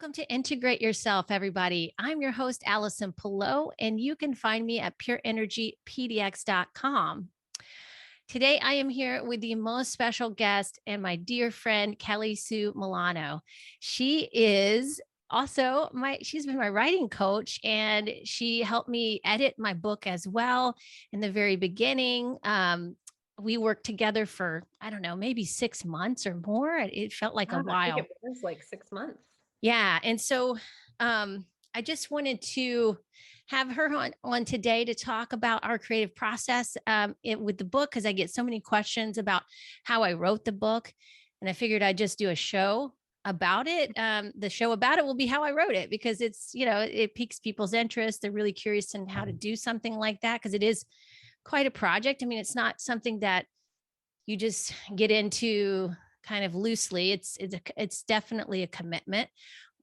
Welcome to Integrate Yourself, everybody. I'm your host, Allison Pelot, and you can find me at pureenergypdx.com. Today, I am here with the most special guest and my dear friend, Kelly Sue Milano. She is also she's been my writing coach, and she helped me edit my book as well in the very beginning. We worked together for, I don't know, maybe 6 months or more. It felt like a Yeah, I think while. it was like 6 months. Yeah. And so I just wanted to have her on today to talk about our creative process with the book, because I get so many questions about how I wrote the book. And I figured I'd just do a show about it. The show about it will be how I wrote it, because it piques people's interest. They're really curious in how to do something like that, because it is quite a project. I mean, it's not something that you just get into kind of loosely. It's definitely a commitment.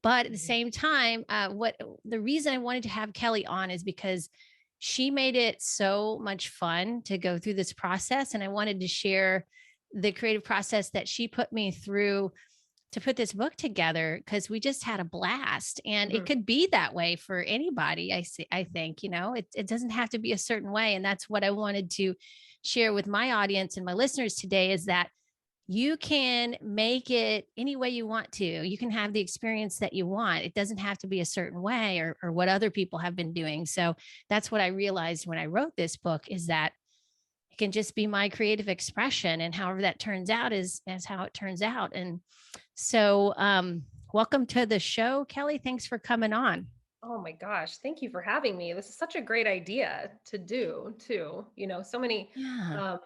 But at the same time, what the reason I wanted to have Kelly on is because she made it so much fun to go through this process. And I wanted to share the creative process that she put me through to put this book together, because we just had a blast. And it could be that way for anybody. I think, it doesn't have to be a certain way. And that's what I wanted to share with my audience and my listeners today, is that you can make it any way you want to. You can have the experience that you want. It doesn't have to be a certain way or what other people have been doing. So that's what I realized when I wrote this book, is that it can just be my creative expression, and however that turns out is how it turns out. And so welcome to the show, Kelly. Thanks for coming on. Oh my gosh, thank you for having me. This is such a great idea to do too. So many Yeah. um,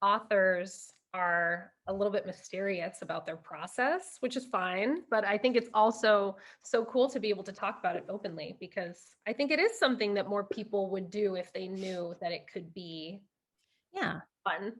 authors are a little bit mysterious about their process, which is fine. But I think it's also so cool to be able to talk about it openly, because I think it is something that more people would do if they knew that it could be Yeah. fun.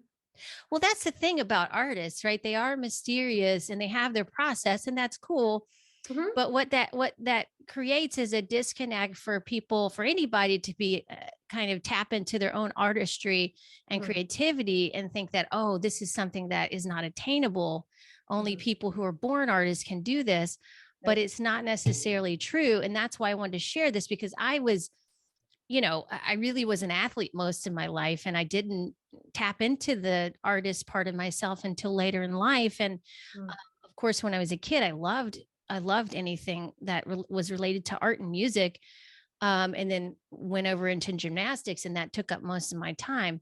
Well, that's the thing about artists, right? They are mysterious and they have their process, and that's cool. Mhm. But what that creates is a disconnect for people, for anybody to be kind of tap into their own artistry and Mhm. creativity and think that, oh, this is something that is not attainable. Only Mhm. people who are born artists can do this. But Right. it's not necessarily true. And that's why I wanted to share this, because I was, I really was an athlete most of my life, and I didn't tap into the artist part of myself until later in life. And Mhm. of course, when I was a kid, I loved anything that was related to art and music. And then went over into gymnastics, and that took up most of my time.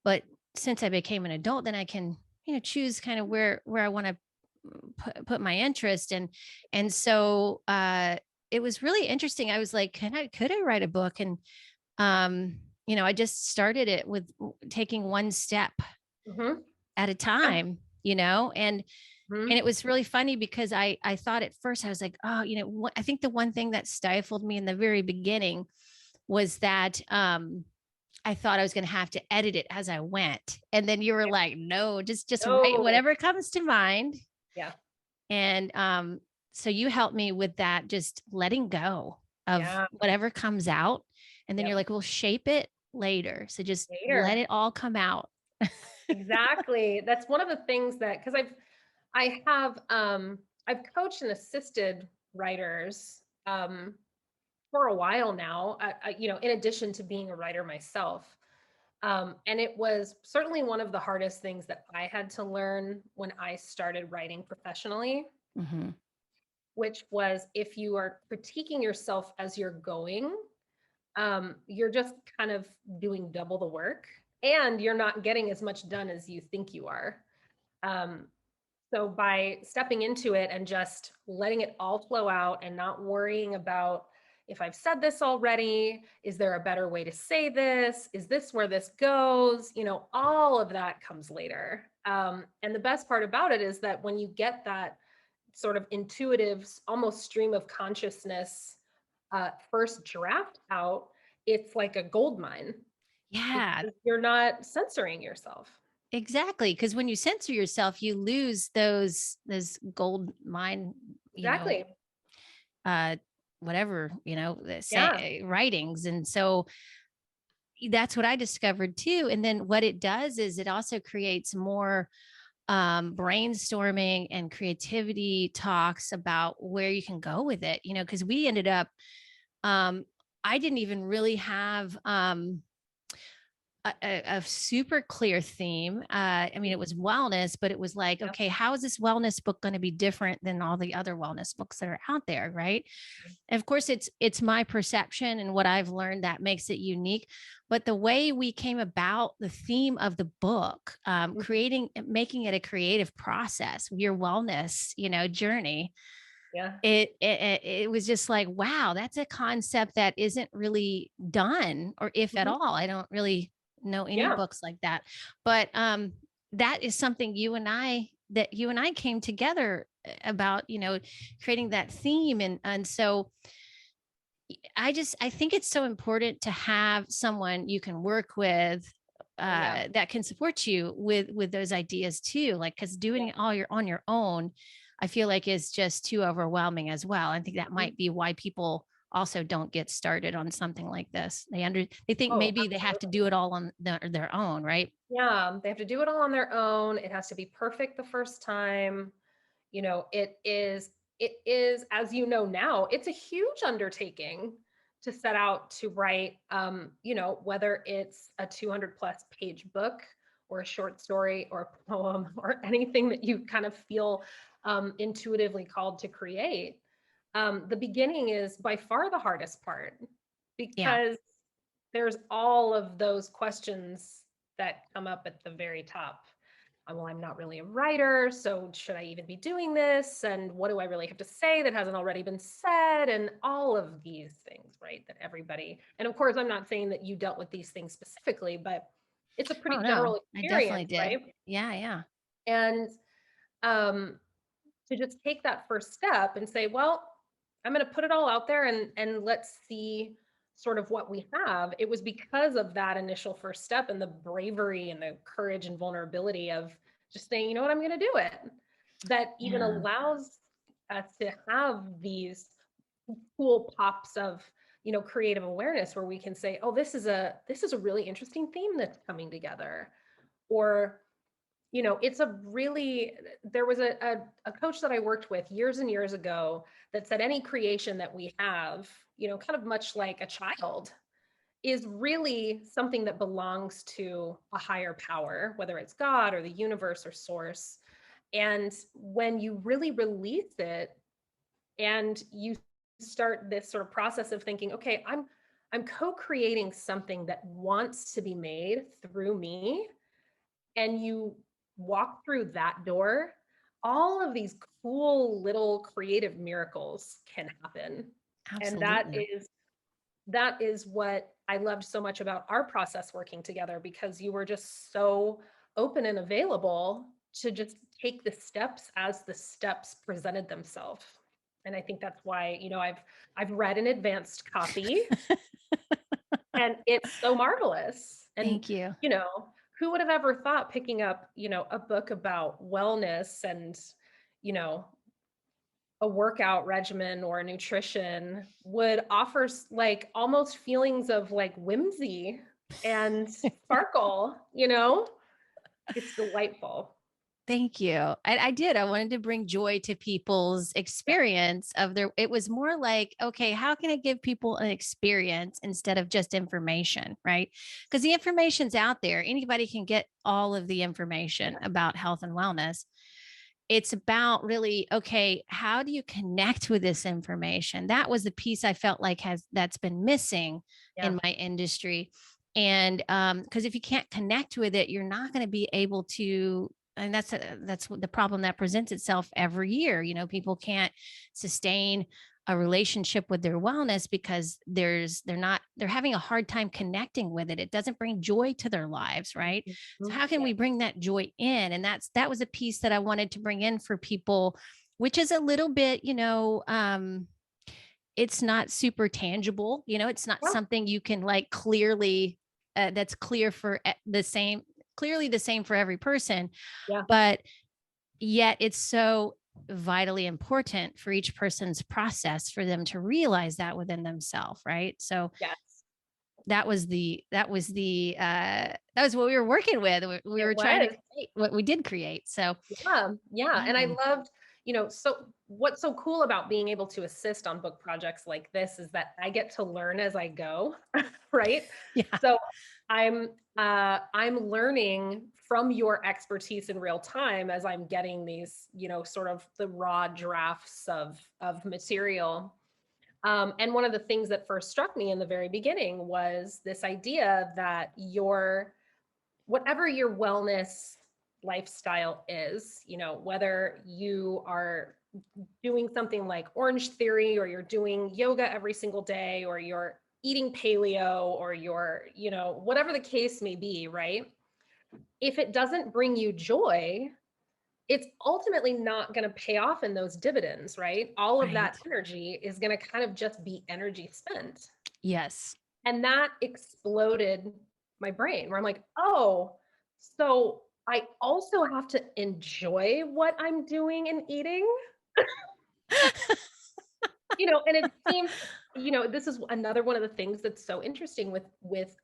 But since I became an adult, then I can, choose kind of where I want to put my interest. And so it was really interesting. I was like, could I write a book? And I just started it with taking one step Mhm. at a Yeah. time, and Mhm. it was really funny, because I thought at first, I was like, oh, I think the one thing that stifled me in the very beginning was that I thought I was going to have to edit it as I went. And then you were Yeah. like, no, just write Oh, whatever comes to mind. yeah. And so you helped me with that, just letting go of Yeah. whatever comes out. And then you're Yep. like, we'll shape it later. So just let Later. it all come out. Exactly. That's one of the things that, because I've coached and assisted writers for a while now, in addition to being a writer myself. And it was certainly one of the hardest things that I had to learn when I started writing professionally, Mhm. which was, if you are critiquing yourself as you're going, you're just kind of doing double the work, and you're not getting as much done as you think you are. Um, so by stepping into it and just letting it all flow out and not worrying about, if I've said this already, is there a better way to say this? Is this where this goes? All of that comes later. And the best part about it is that when you get that sort of intuitive, almost stream of consciousness first draft out, it's like a gold mine, Yeah, because you're not censoring yourself. exactly. Because when you censor yourself, you lose those gold mine, Exactly. uh, whatever, Yeah. writings. And so that's what I discovered too. And then what it does is it also creates more. brainstorming and creativity talks about where you can go with it, because we ended up, um, I didn't even really have a super clear theme. I mean, it was wellness, but it was like, Yeah. okay, how is this wellness book going to be different than all the other wellness books that are out there, right? And of course, it's my perception and what I've learned that makes it unique. But the way we came about the theme of the book, Mhm. making it a creative process, your wellness, journey, Yeah. it was just like, wow, that's a concept that isn't really done, or if at Mhm. all. I don't really know any Yeah. books like that. But that is something you and I came together about, creating that theme. And so I think it's so important to have someone you can work with, Oh, yeah. that can support you with those ideas too. Like, because Yeah. doing it all on your own, I feel like is just too overwhelming as well. I think that Mhm. might be why people also don't get started on something like this. They think Oh, maybe they have to do absolutely. it all on their own, right? Yeah, they have to do it all on their own. It has to be perfect the first time. It is, as you know now, it's a huge undertaking to set out to write, whether it's a 200 plus page book or a short story or a poem or anything that you kind of feel intuitively called to create. The beginning is by far the hardest part Yeah. because there's all of those questions that come up at the very top. Well, I'm not really a writer, so should I even be doing this? And what do I really have to say that hasn't already been said? And all of these things, right? That everybody, and of course, I'm not saying that you dealt with these things specifically, but it's a Oh pretty no, general I definitely experience, did. right? Yeah, yeah. And um, to just take that first step and say, well, I'm going to put it all out there and let's see sort of what we have. It was because of that initial first step and the bravery and the courage and vulnerability of just saying, you know what, I'm going to do it, that even Yeah. allows us to have these cool pops of creative awareness where we can say, oh, this is a really interesting theme that's coming together. Or it's a really, there was a coach that I worked with years and years ago that said any creation that we have, kind of much like a child, is really something that belongs to a higher power, whether it's God or the universe or source. And when you really release it and you start this sort of process of thinking, okay, I'm co-creating something that wants to be made through me, and you walk through that door, all of these cool little creative miracles can happen. And that Absolutely. is that is what I loved so much about our process working together, because you were just so open and available to just take the steps as the steps presented themselves. And I think that's why, I've read an advanced copy, and it's so marvelous. And, Thank you. you know, who would have ever thought picking up, a book about wellness and, you know, a workout regimen or nutrition would offer like almost feelings of like whimsy and sparkle, It's delightful. Thank you. I did. I wanted to bring joy to people's Yeah. experience of their, it was more like, okay, how can I give people an experience instead of just information, right? Because the information's out there. Anybody can get all of the information Yeah. about health and wellness. It's about really, okay, how do you connect with this information? That was the piece I felt like that's been missing Yeah. in my industry. And because if you can't connect with it, you're not going to be able to, and that's what the problem that presents itself every year. People can't sustain a relationship with their wellness because they're having a hard time connecting with it. It doesn't bring joy to their lives, right? So Mhm. how can Yeah. we bring that joy in? And that was a piece that I wanted to bring in for people, which is a little bit, it's not super tangible. It's not Yeah. something you can like clearly, that's clear for clearly the same for every person, Yeah. but yet it's so vitally important for each person's process for them to realize that within themselves, right? So Yes. that was what we were working with. We It were trying to was. create what we did create. So Yeah, yeah, and I yeah. loved, so what's so cool about being able to assist on book projects like this is that I get to learn as I go, right? Yeah. So I'm learning from your expertise in real time as I'm getting these, sort of the raw drafts of material. And one of the things that first struck me in the very beginning was this idea that whatever your wellness lifestyle is, whether you are doing something like Orange Theory, or you're doing yoga every single day, or you're eating paleo, or you're, whatever the case may be, right? If it doesn't bring you joy, it's ultimately not going to pay off in those dividends, right? All of that Right. energy is going to kind of just be energy spent. Yes. And that exploded my brain, where I'm like, oh, so I also have to enjoy what I'm doing and eating, and it seems, this is another one of the things that's so interesting with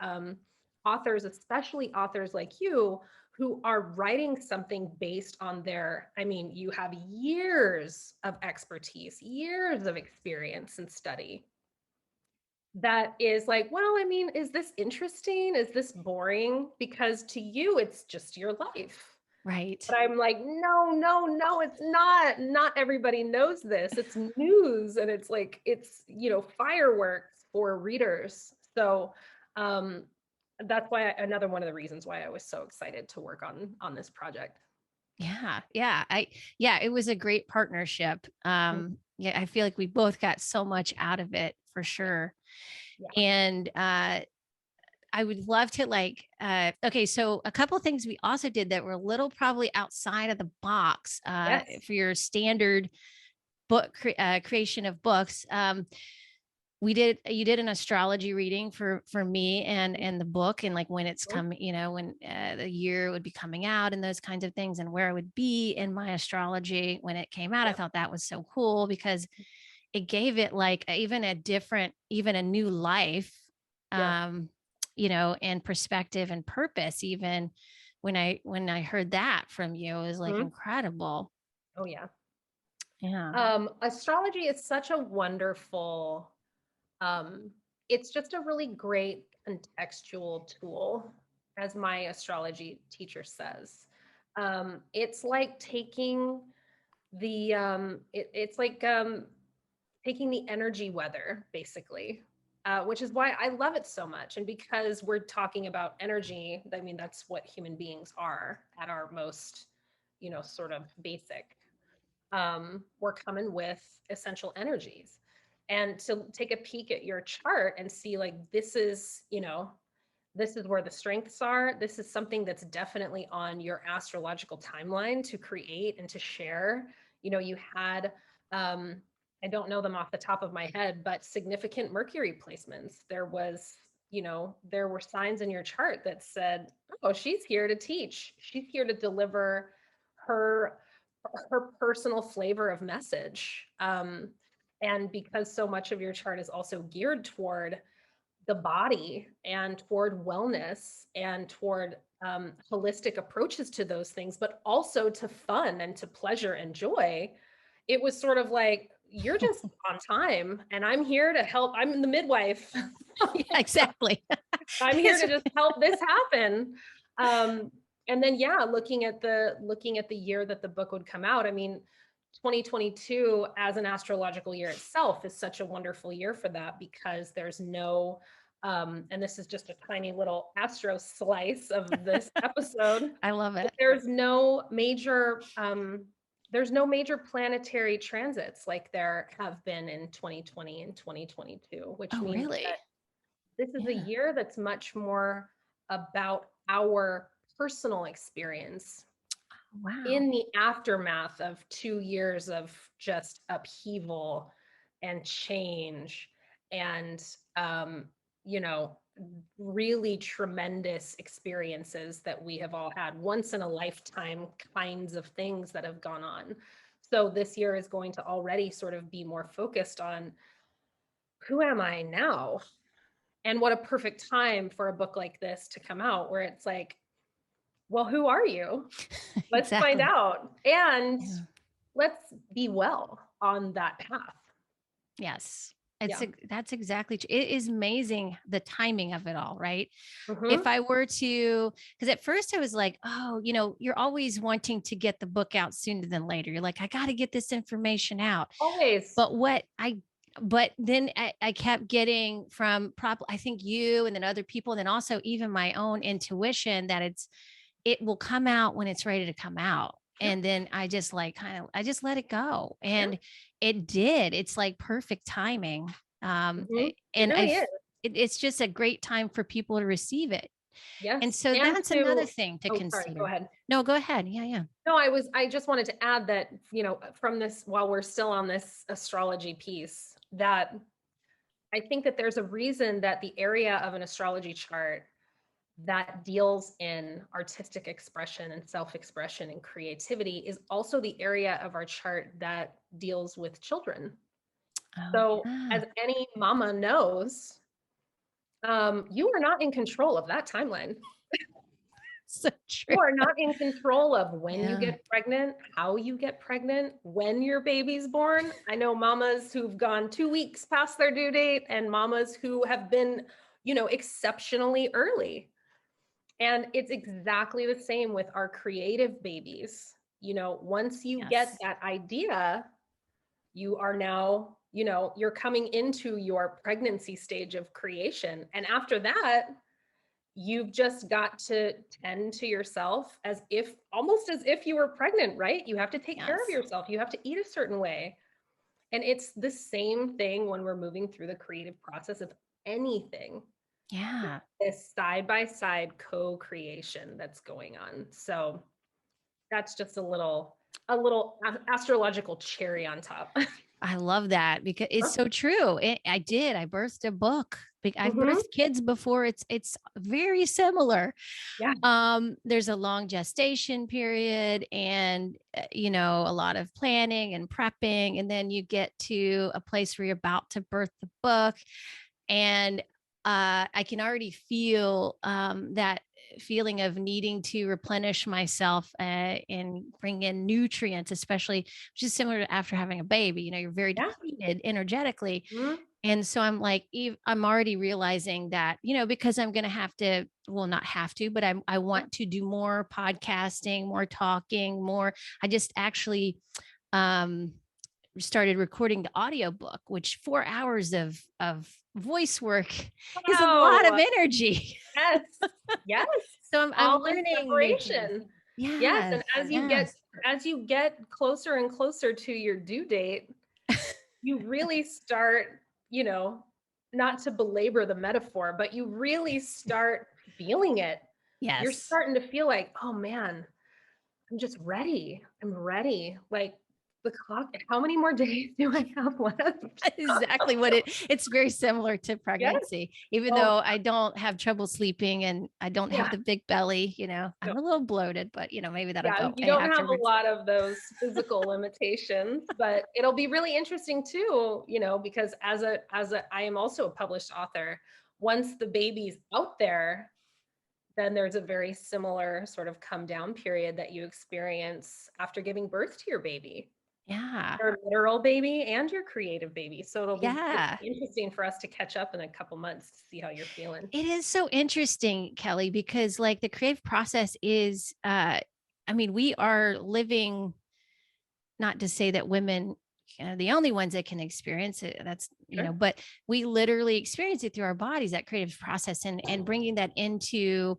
authors, especially authors like you, who are writing something based on you have years of expertise, years of experience and study, that is like, well, is this interesting? Is this boring? Because to you, it's just your life. Right. But I'm like, no, no, no, it's not. Not everybody knows this. It's news, and it's like, it's, fireworks for readers. So um, that's why another one of the reasons why I was so excited to work on this project. Yeah. Yeah. Yeah, it was a great partnership. Mm. Yeah, I feel like we both got so much out of it for Yeah. sure. Yeah. And I would love to okay, so a couple things we also did that were a little probably outside of the box Yes. for your standard creation of books. You did an astrology reading for me and the book, and like when it's Mhm. coming, when the year would be coming out and those kinds of things, and where I would be in my astrology when it came out. I Yep. thought that was so cool because it gave it like even a new life, Yeah. um, and perspective and purpose. Even when I heard that from you, it was like Mhm. incredible. Oh, yeah. Yeah. Astrology is such a wonderful, um, it's just a really great contextual tool, as my astrology teacher says. It's like taking it's like taking the energy weather, basically, which is why I love it so much. And because we're talking about energy, that's what human beings are at our most, sort of basic. We're coming with essential energies. And to take a peek at your chart and see, like, this is where the strengths are. This is something that's definitely on your astrological timeline to create and to share. You had, I don't know them off the top of my head, but significant Mercury placements. There were signs in your chart that said, oh, she's here to teach. She's here to deliver her her personal flavor of message. And because so much of your chart is also geared toward the body and toward wellness and toward holistic approaches to those things, but also to fun and to pleasure and joy, it was sort of like, you're just on time, and I'm here to help. I'm the midwife. Yeah, exactly. I'm here It's to just help this happen. Um, and then, yeah, looking at the year that the book would come out. 2022 as an astrological year itself is such a wonderful year for that, because there's no, and this is just a tiny little astro slice of this episode, I love but it. there's no major planetary transits like there have been in 2020 and 2022, which Oh, means really? that this is a Yeah. year that's much more about our personal experience Wow. in the aftermath of 2 years of just upheaval and change, and you know really tremendous experiences that we have all had, once in a lifetime kinds of things that have gone on. So this year is going to already sort of be more focused on, who am I now, And what a perfect time for a book like this to come out, where it's like, well, who are you? Let's find Exactly. out. And Yeah. let's be well on that path. Yes. It's Yeah. that's exactly true. It is amazing the timing of it all, right? If Hmm. I were to, because at first I was like, oh, you're always wanting to get the book out sooner than later. You're like, I got to get this information out. Always. But but then I kept getting from probably, I think you and then other people, and then also even my own intuition that it will come out when it's ready to come out. Yeah. And then I just I just let it go. Yeah. And it did. It's like perfect timing. Hmm. It And really is. it's just a great time for people to receive it. And Yes. so And that's another to, thing to oh, sorry, go consider. ahead. No, go ahead. Yeah, yeah. No, I just wanted to add that, from this, while we're still on this astrology piece, that I think that there's a reason that the area of an astrology chart that deals in artistic expression and self-expression and creativity is also the area of our chart that deals with children. Oh, So, yeah. as any mama knows, you are not in control of that timeline. So true. You are not in control of when you Yeah. get pregnant, how you get pregnant, when your baby's born. I know mamas who've gone 2 weeks past their due date and mamas who have been, exceptionally early. And it's exactly the same with our creative babies. Once you get Yes. that idea, you are now, you're coming into your pregnancy stage of creation. And after that, you've just got to tend to yourself as if, almost as if you were pregnant, right? You have to take care of Yes. yourself. You have to eat a certain way. And it's the same thing when we're moving through the creative process of anything, Yeah. this side by side co-creation that's going on. So that's just a little astrological cherry on top. I love that because it's so true. I did. I birthed a book. I've Hmm. birthed kids before. It's very similar. Yeah. There's a long gestation period and a lot of planning and prepping, and then you get to a place where you're about to birth the book. And I can already feel that feeling of needing to replenish myself and bring in nutrients, especially, which is similar to after having a baby. You're very Yeah. depleted energetically. Mhm. And so I'm like, I'm already realizing that, because I'm going to have to, well, not have to, but I want to do more podcasting, more talking, more. I just actually, um, started recording the audiobook, which 4 hours of voice work is a lot of Wow. energy. Yes. Yes. So I'm All in learning new things. preparation. Yes. Yes, And as you get yes. as you get closer and closer to your due date, you really start, not to belabor the metaphor, but you really start feeling it. You're Yes. starting to feel like, oh man, I'm just ready. I'm ready. Like the clock, how many more days do I have left? Exactly it's very similar to Yes. pregnancy, even Oh, though I don't have trouble sleeping and I don't have yeah. the big belly. No. I'm a little bloated, but maybe that'll Yeah, go you away don't have a afterwards. lot of those physical limitations, but it'll be really interesting too, because I am also a published author. Once the baby's out there, then there's a very similar sort of come down period that you experience after giving birth to your baby, Yeah. your literal baby and your creative baby. So it'll Yeah. be interesting for us to catch up in a couple months to see how you're feeling. It is so interesting, Kelly, because like the creative process is I mean, we are living, not to say that women are the only ones that can experience it. That's, Sure. but we literally experience it through our bodies, that creative process, and bringing that into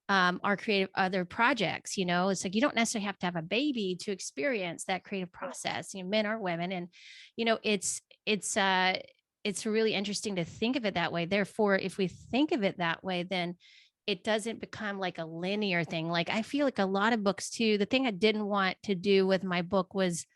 our creative other projects. It's like you don't necessarily have to have a baby to experience that creative process, men or women. And it's really interesting to think of it that way. Therefore, if we think of it that way, then it doesn't become like a linear thing. Like I feel like a lot of books too, the thing I didn't want to do with my book was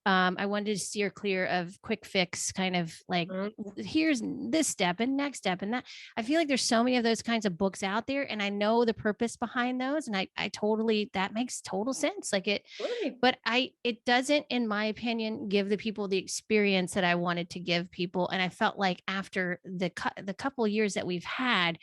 I wanted to steer clear of quick fix, kind of like, Mhm. here's this step and next step and that. I feel like there's so many of those kinds of books out there, and I know the purpose behind those. And I totally, that makes total sense. Like it, Absolutely. but it doesn't, in my opinion, give the people the experience that I wanted to give people. And I felt like after the couple of years that we've had,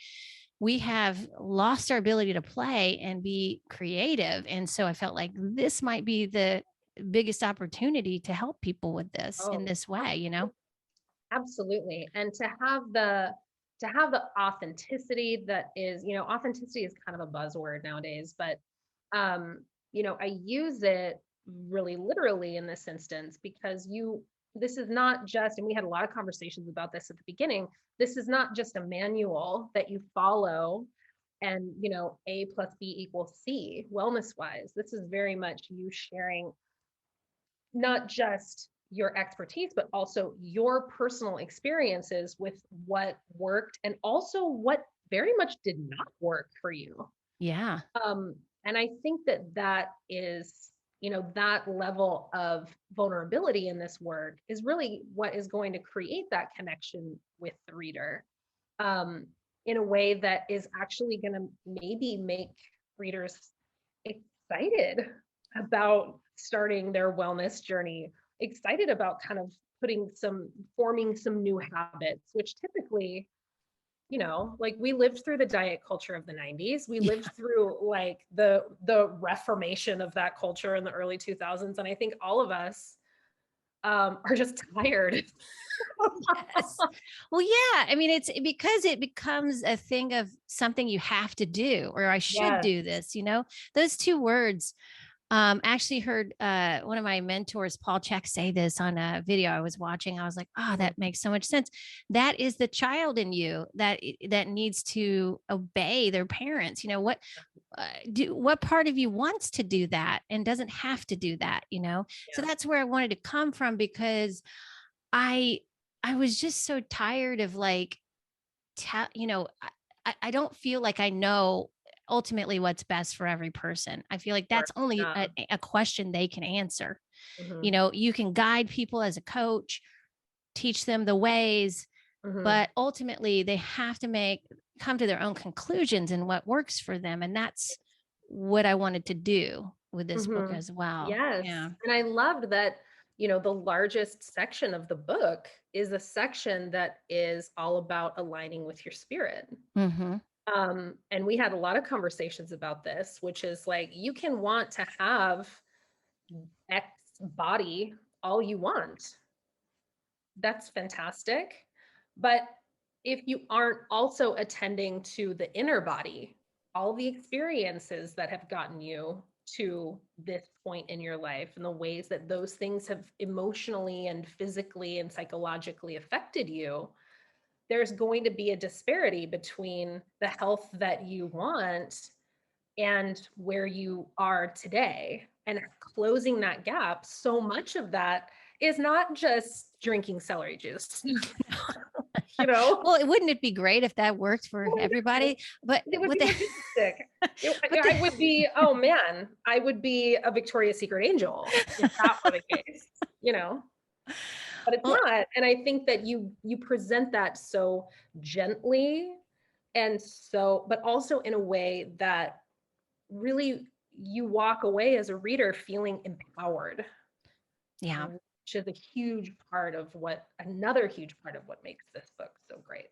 we have lost our ability to play and be creative. And so I felt like this might be the biggest opportunity to help people with this in Oh, this way, you know? absolutely. And to have the authenticity that is, authenticity is kind of a buzzword nowadays, but I use it really literally in this instance because this is not just, and we had a lot of conversations about this at the beginning, this is not just a manual that you follow and, A plus B equals C wellness wise. This is very much you sharing not just your expertise, but also your personal experiences with what worked and also what very much did not work for you. Yeah. And I think that is, that level of vulnerability in this work is really what is going to create that connection with the reader in a way that is actually going to maybe make readers excited about starting their wellness journey, excited about kind of forming some new habits, which typically, like we lived through the diet culture of the 90s. We lived through like the reformation of that culture in the early 2000s. And I think all of us are just tired. Yes. Well, yeah. I mean, it's because it becomes a thing of something you have to do, or I should Yes. do this, those two words. Actually heard one of my mentors, Paul Check, say this on a video I was watching. I was like, oh, Mhm. that makes so much sense. That is the child in you that needs to obey their parents. What part of you wants to do that and doesn't have to do that. So Yeah. that's where I wanted to come from, because I I was just so tired of like, I don't feel like I know ultimately what's best for every person. I feel like Sure. that's only Yeah. a question they can answer. Hmm. You can guide people as a coach, teach them the ways, Hmm. but ultimately they have to come to their own conclusions and what works for them. And that's what I wanted to do with this book Hmm. as well. Yes. Yeah. And I loved that, the largest section of the book is a section that is all about aligning with your spirit. Hmm. And we had a lot of conversations about this, which is like you can want to have X body all you want. That's fantastic. But if you aren't also attending to the inner body, all the experiences that have gotten you to this point in your life and the ways that those things have emotionally and physically and psychologically affected you, there's going to be a disparity between the health that you want and where you are today. And closing that gap, so much of that is not just drinking celery juice, you know? Well, wouldn't it be great if that worked for Wonderful. everybody? But It would what be the, fantastic. what the, I would be, oh man, I would be a Victoria's Secret angel if that were the case, you know? But it's well, not. And I think that you present that so gently and so, but also in a way that really you walk away as a reader feeling empowered, yeah. which is a huge part of another huge part of what makes this book so great.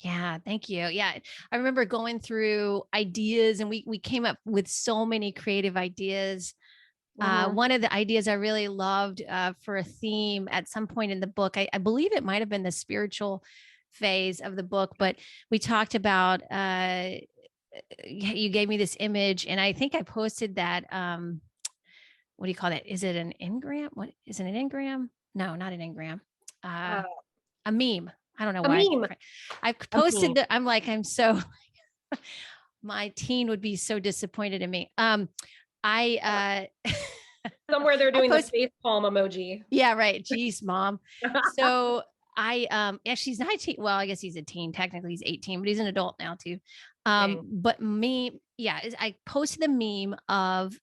Yeah, thank you. Yeah, I remember going through ideas, and we came up with so many creative ideas. Mhm. One of the ideas I really loved for a theme at some point in the book, I believe it might have been the spiritual phase of the book, but we talked about. You gave me this image, and I think I posted that. What do you call that? Is it an engram? What is it? An engram? No, not an engram. Uh, Uh, a meme. I don't know a why. meme, I a meme. posted that. I'm like, I'm so my teen would be so disappointed in me. I Somewhere they're I doing the post face palm emoji. Yeah, right. Jeez, mom. So yeah, she's 19. Well, I guess he's a teen. Technically he's 18, but he's an adult now too. Dang. But me, yeah, I posted the meme of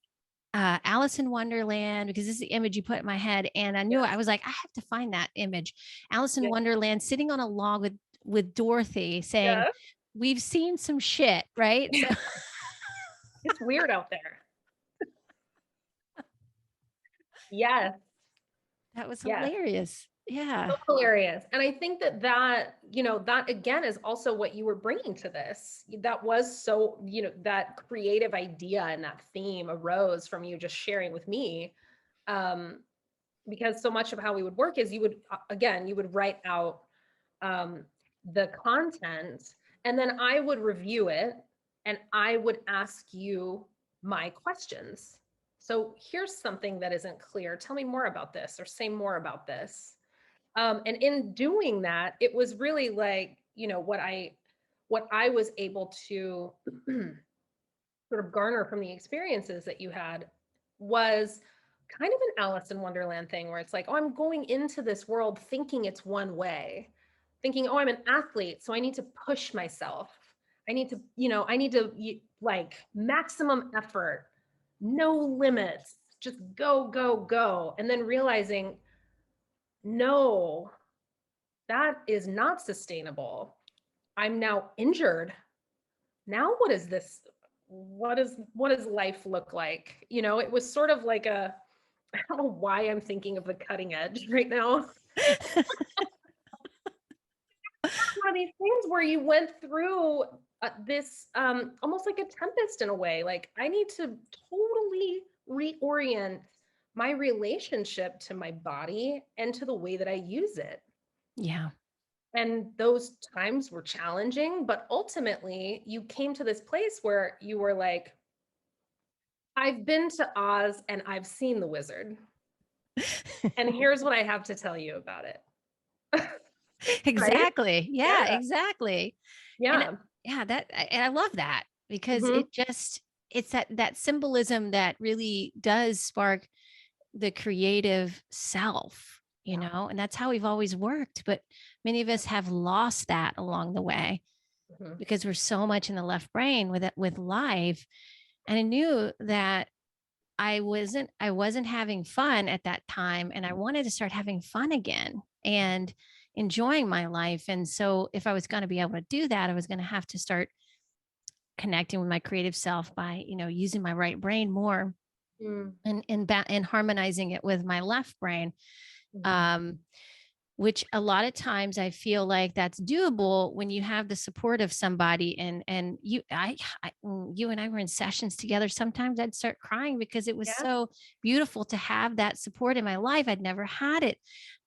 Alice in Wonderland, because this is the image you put in my head. And I knew I Yes. was like, I have to find that image. Alice in Yeah. Wonderland sitting on a log with Dorothy saying, Yeah. we've seen some shit, right? So It's weird out there. Yes. that was Yes. hilarious. Yeah. So hilarious. And I think that again is also what you were bringing to this. That was so, that creative idea and that theme arose from you just sharing with me. Um, because so much of how we would work is you would write out um, the content, and then I would review it and I would ask you my questions. So here's something that isn't clear. Tell me more about this, or say more about this. And in doing that, it was really like, what I was able to sort of garner from the experiences that you had was kind of an Alice in Wonderland thing, where it's like, oh, I'm going into this world thinking it's one way, thinking, oh, I'm an athlete, so I need to push myself. I need to like maximum effort, no limits, just go, go, go. And then realizing, no, that is not sustainable. I'm now injured. Now what is this? What does life look like? It was sort of like I don't know why I'm thinking of the cutting edge right now. One of these things where you went through this almost like a tempest in a way. Like, I need to totally reorient my relationship to my body and to the way that I use it. Yeah. And those times were challenging, but ultimately you came to this place where you were like, I've been to Oz and I've seen the wizard. And here's what I have to tell you about it. Right? Exactly. Yeah, Yeah. exactly. And Yeah. yeah, and I love that because Hmm. it's that symbolism that really does spark the creative self, Yeah. and that's how we've always worked. But many of us have lost that along the way Hmm. because we're so much in the left brain with life. And I knew that I wasn't having fun at that time, and I wanted to start having fun again and enjoying my life. And so if I was going to be able to do that, I was going to have to start connecting with my creative self by, using my right brain more Mm. and harmonizing it with my left brain. Mhm. Um, which a lot of times I feel like that's doable when you have the support of somebody. And you and I were in sessions together. Sometimes I'd start crying because it was Yeah. so beautiful to have that support in my life. I'd never had it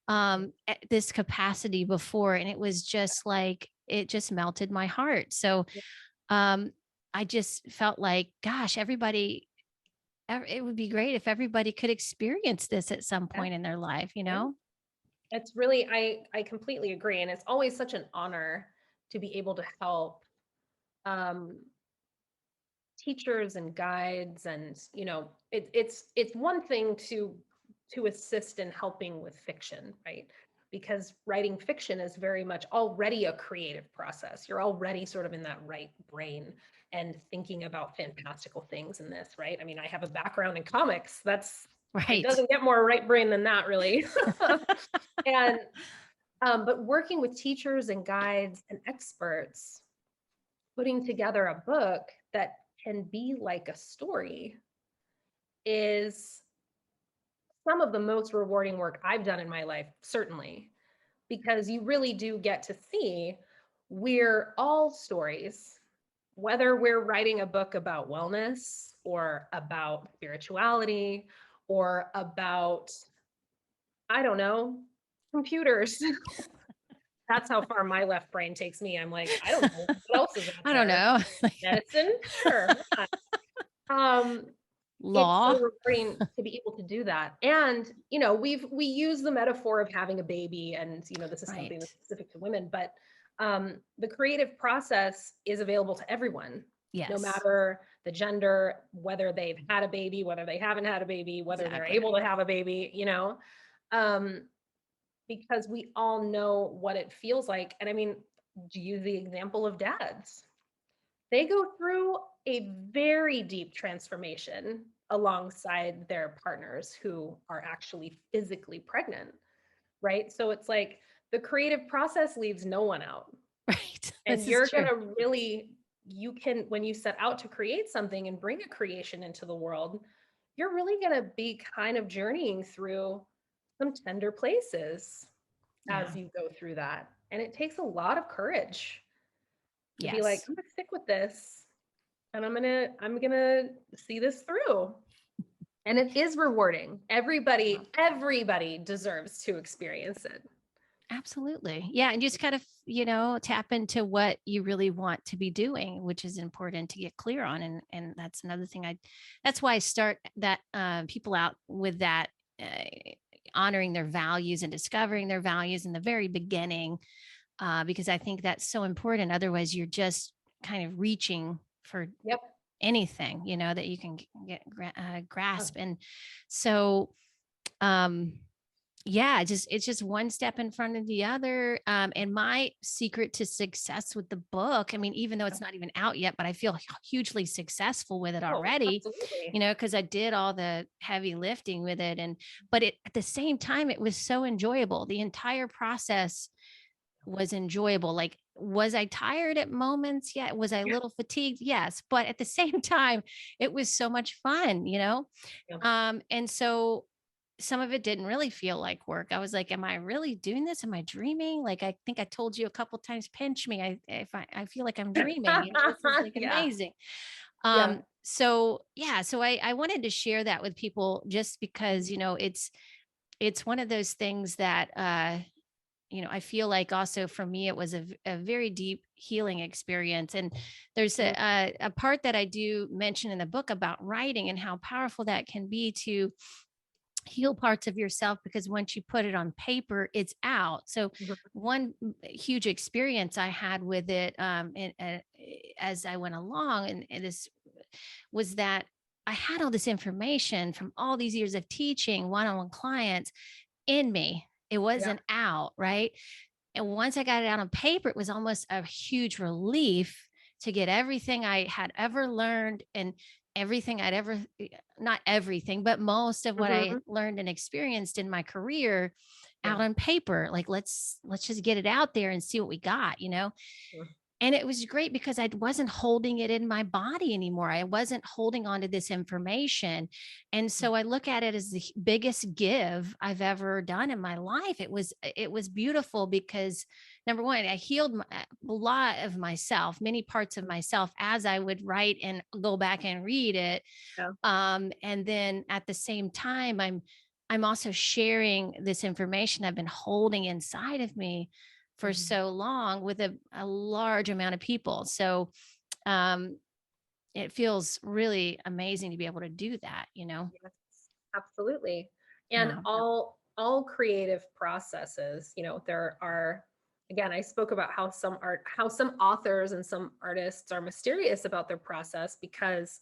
at this capacity before, and it was just like it just melted my heart. So Yeah. um, I just felt like, gosh, it would be great if everybody could experience this at some Yeah. point in their life, you Yeah. know? It's really, I completely agree. And it's always such an honor to be able to help um, teachers and guides. And, it's one thing to assist in helping with fiction, right? Because writing fiction is very much already a creative process. You're already sort of in that right brain and thinking about fantastical things in this, right? I mean, I have a background in comics. It Right. doesn't get more right brain than that, really. And but working with teachers and guides and experts, putting together a book that can be like a story is some of the most rewarding work I've done in my life, certainly, because you really do get to see we're all stories, whether we're writing a book about wellness or about spirituality or about, I don't know, computers. That's how far my left brain takes me. I'm like, I don't know what else is out I don't there. know. Medicine, sure. Why not? It's so Law. rewarding to be able to do that. And we use the metaphor of having a baby, and this is something Right. that's specific to women, but the creative process is available to everyone, no Yes. matter the gender, whether they've had a baby, whether they haven't had a baby, whether they're Exactly. able to have a baby, um, because we all know what it feels like. And I mean, to use the example of dads, they go through a very deep transformation alongside their partners who are actually physically pregnant, right? So it's like the creative process leaves no one out. Right. And This is you're true. gonna really, you can, when you set out to create something and bring a creation into the world, you're really gonna be kind of journeying through some tender places Yeah. as you go through that. And it takes a lot of courage to be like, Yes. I'm gonna stick with this and I'm gonna see this through. And it is rewarding. Everybody deserves to experience it. Absolutely. Yeah. And just kind of, tap into what you really want to be doing, which is important to get clear on. And that's another thing that's why I start that people out with that, honoring their values and discovering their values in the very beginning, because I think that's so important. Otherwise, you're just kind of reaching for Yep. anything, that you can Oh, grasp. And so, um, yeah, it's just one step in front of the other. And my secret to success with the book, I mean, even though yeah. it's not even out yet, but I feel hugely successful with it Oh, already, absolutely. because I did all the heavy lifting with it. But at the same time, it was so enjoyable. The entire process was enjoyable. Like, was I tired at moments? Yeah. Was I a Yeah. little fatigued? Yes. But at the same time, it was so much fun. Yeah. And so some of it didn't really feel like work. I was like, am I really doing this? Am I dreaming? Like, I think I told you a couple times, pinch me. I feel like I'm dreaming, this is like Yeah. amazing. Yeah. So yeah, so I wanted to share that with people just because, it's one of those things that, I feel like also for me, it was a very deep healing experience. And there's Mhm. a part that I do mention in the book about writing and how powerful that can be to heal parts of yourself, because once you put it on paper, it's out. So Mhm. one huge experience I had with it, as I went along, and this was that I had all this information from all these years of teaching one-on-one clients in me. It Yeah. wasn't out, right? And once I got it out on paper, it was almost a huge relief to get everything I had ever learned and everything I'd ever, not everything, but most of what I Mhm. learned and experienced in my career Yeah. out on paper. Like, let's just get it out there and see what we got. Mhm. And it was great because I wasn't holding it in my body anymore. I wasn't holding on to this information. And so I look at it as the biggest give I've ever done in my life. It was beautiful because number one, I healed a lot of myself, many parts of myself as I would write and go back and read it. Yeah. And then at the same time, I'm also sharing this information I've been holding inside of me for Mhm. so long with a large amount of people. So um, it feels really amazing to be able to do that. Yes, absolutely. And Yeah. all creative processes, there are, again, I spoke about how some authors and some artists are mysterious about their process because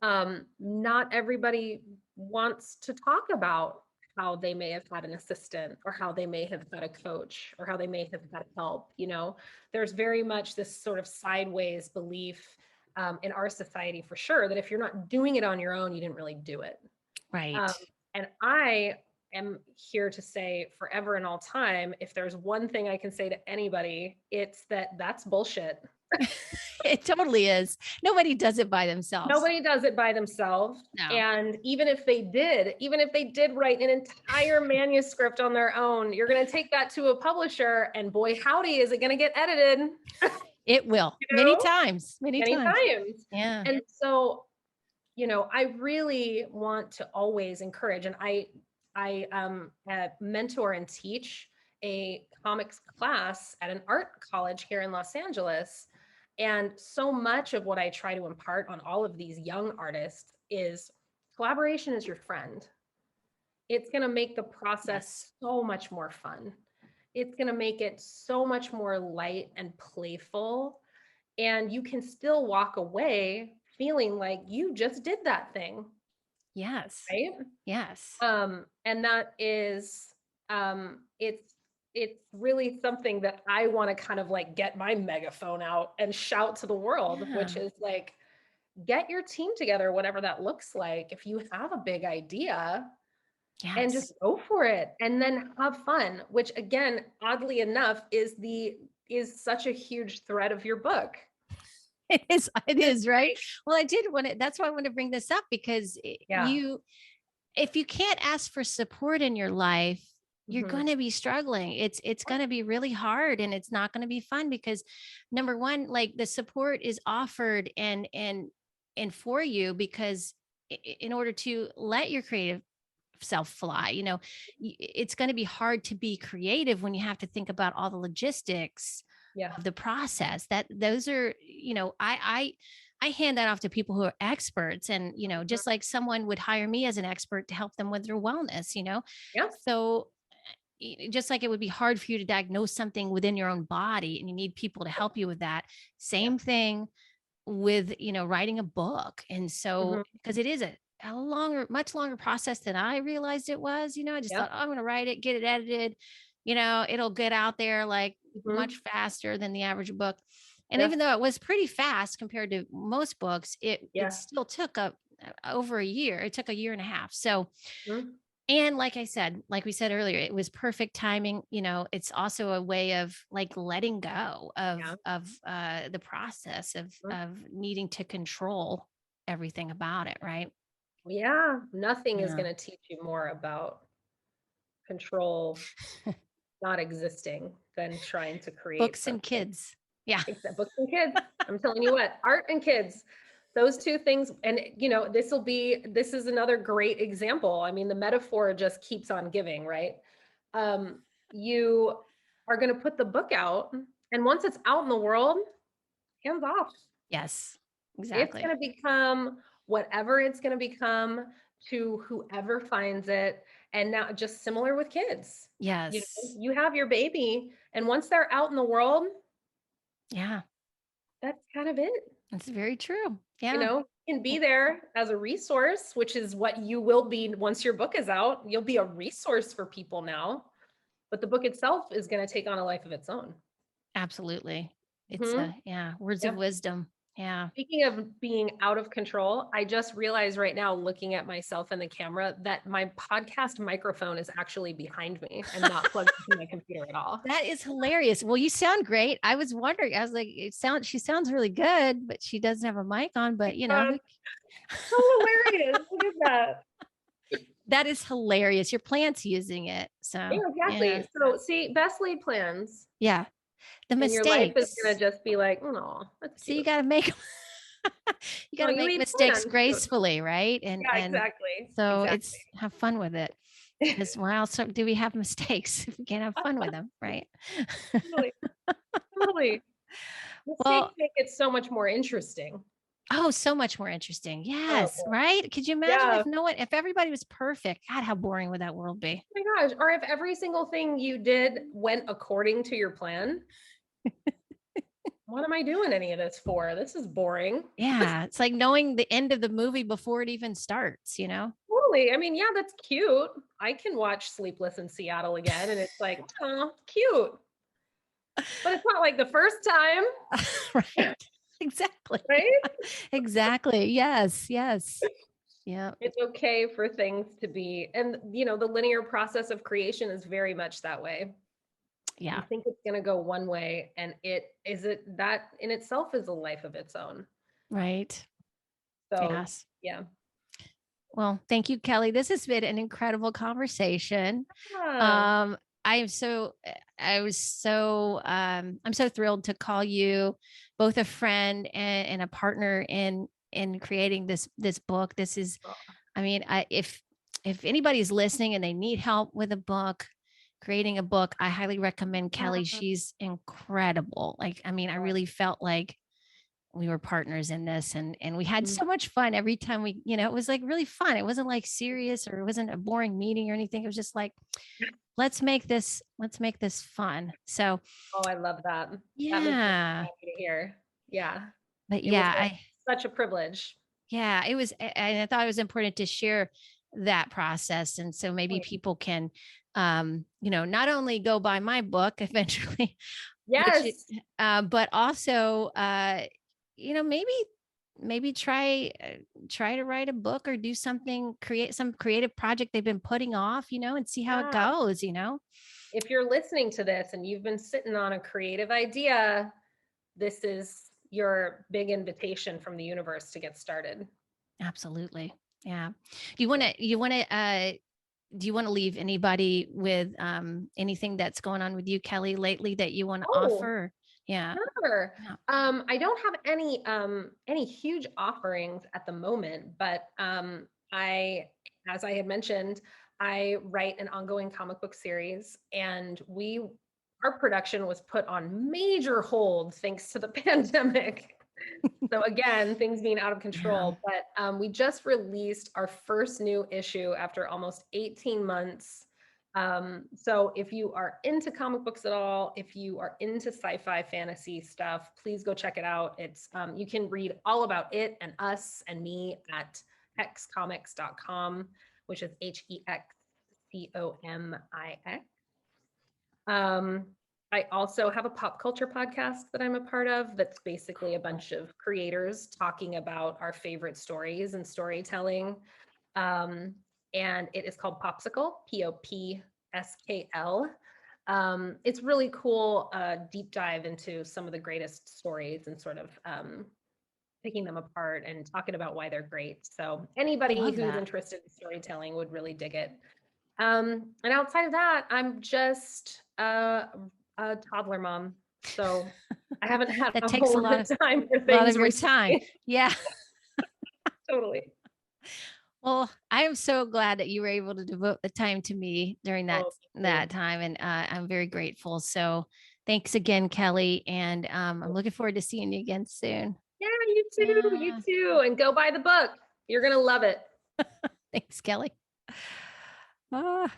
not everybody wants to talk about how they may have had an assistant or how they may have had a coach or how they may have had help. There's very much this sort of sideways belief in our society for sure that if you're not doing it on your own, you didn't really do it. um, Right. and I am here to say forever and all time, if there's one thing I can say to anybody, it's that that's bullshit. It totally is. Nobody does it by themselves. Nobody does it by themselves. No. And even if they did write an entire manuscript on their own, you're going to take that to a publisher and boy, howdy, is it going to get edited, It will. you Many know, times. Many many times. times. Yeah. And so, I really want to always encourage, and I mentor and teach a comics class at an art college here in Los Angeles. And so much of what I try to impart on all of these young artists is collaboration is your friend. It's going to make the Yes. process so much more fun. It's going to make it so much more light and playful. And you can still walk away feeling like you just did that thing, Yes. right? Yes. And that is, it's really something that I want to kind of like get my megaphone out and shout to the world, which Yeah. is like, get your team together, whatever that looks like. If you have a big idea, and just Yes. go for it and then have fun, which again, oddly enough, is such a huge thread of your book. It is, right? Well, I did want to, that's why I want to bring this up because Yeah. if you can't ask for support in your life, you're Mhm. going to be struggling. It's going to be really hard and it's not going to be fun because number one, like the support is offered and for you because in order to let your creative self fly, it's going to be hard to be creative when you have to think about all the logistics Yeah. of the process. That those are, I hand that off to people who are experts and, Mhm. just like someone would hire me as an expert to help them with their wellness. Yeah. So just like it would be hard for you to diagnose something within your own body and you need people to help you with that. Yeah. Same thing with, writing a book. And so, Mhm. because it is a longer, much longer process than I realized it was, I just Yeah. thought, oh, I'm going to write it, get it edited, it'll get out there like much Mhm. faster than the average book. And Yeah. even though it was pretty fast compared to most books, it Yeah. still took over a year. It took a year and a half. So, Mhm. and like I said, like we said earlier, it was perfect timing. It's also a way of like letting go Yeah. of the process Mhm. of needing to control everything about it, right? Yeah. Nothing is Yeah. going to teach you more about control not existing than trying to create Books and something. kids. Yeah. Except books and kids. I'm telling you what, art and kids, those two things. And, this is another great example. I mean, the metaphor just keeps on giving, right? You are going to put the book out, and once it's out in the world, hands off. Yes. It's Exactly. going to become whatever it's going to become to whoever finds it. And now, just similar with kids, Yes. you have your baby, and once they're out in the world, Yeah. that's kind of it. That's very true. Yeah. Can be there as a resource, which is what you will be once your book is out. You'll be a resource for people now, but the book itself is going to take on a life of its own. Absolutely. It's Hmm. yeah, words of Yeah. wisdom. Yeah. Speaking of being out of control, I just realized right now, looking at myself in the camera, that my podcast microphone is actually behind me and not plugged into my computer at all. That is hilarious. Well, you sound great. I was wondering, I was like, she sounds really good, but she doesn't have a mic on, but God, so hilarious. Look at that. that is hilarious. Your plant's using it. Yeah, So yeah. exactly. So, see, best laid plans, Yeah. The and your life is going to mistakes. just be like, oh, that's So you cute. gotta make you No, gotta you make need mistakes plans. gracefully, right? Yeah, And exactly. so Exactly. it's have fun with it. Because why else do we have mistakes if we can't have fun with them, right? Totally. Totally. Mistakes Well, make it so much more interesting. oh, so much more interesting. Oh Yes, boy. right? Could you imagine Yeah. if no one if everybody was perfect? God, how boring would that world be? Oh my gosh. Or if every single thing you did went according to your plan, what am I doing any of this for? This is boring. Yeah, it's like knowing the end of the movie before it even starts? Totally. I mean, yeah, that's cute. I can watch Sleepless in Seattle again, and it's like, oh, cute. But it's not like the first time, Right. Exactly. right? Exactly. Yes, yes. Yeah. It's okay for things to be, and the linear process of creation is very much that way. You Yeah. think it's going to go one way, and that in itself is a life of its own. Right. So, Yes. yeah. Well, thank you, Kelly. This has been an incredible conversation. Ah, Um, I am so I was so I'm so thrilled to call you both a friend and a partner in creating this book. This is, I mean, if anybody's listening and they need help with a book, creating a book, I highly recommend Kelly. ah, She's incredible. Like, I mean, I really felt like we were partners in this and we had mm, so much fun every time it was like really fun. It wasn't like serious or it wasn't a boring meeting or anything. It was just like, let's make this fun. So oh, I love that. That makes me yeah, happy to hear. Yeah. but It was yeah, I such a privilege. yeah, it was and I thought it was important to share that process. And so maybe people can not only go buy my book eventually, which Yes. but also maybe maybe try to write a book or do something, create some creative project they've been putting off, and see how it Yeah. goes. If you're listening to this and you've been sitting on a creative idea, this is your big invitation from the universe to get started. Absolutely. Yeah. Do you want to leave anybody with anything that's going on with you, Kelly, lately that you want to Oh, offer? Yeah. sure. Yeah. I don't have any huge offerings at the moment, but I, as I had mentioned, I write an ongoing comic book series, and our production was put on major hold thanks to the pandemic. So again, things being out of Yeah. control, but we just released our first new issue after almost 18 months. So if you are into comic books at all, if you are into sci-fi fantasy stuff, please go check it out. It's you can read all about it and us and me at hexcomics.com, which is HEXCOMIX. Um, I also have a pop culture podcast that I'm a part of that's basically a bunch of creators talking about our favorite stories and storytelling. Um, and it is called Popsicle, POPSKL. It's really cool, deep dive into some of the greatest stories and sort of picking them apart and talking about why they're great. So anybody Love who's that. interested in storytelling would really dig it. And outside of that, I'm just a toddler mom. So I haven't had That a takes whole a lot lot of time for of things your time. recently. Yeah. Totally. Well, I am so glad that you were able to devote the time to me during that Oh, me too. that time, and I'm very grateful. So, thanks again, Kelly, and I'm looking forward to seeing you again soon. Yeah, you too. You Yeah. too. And go buy the book. You're going to love it. Thanks, Kelly. Ah.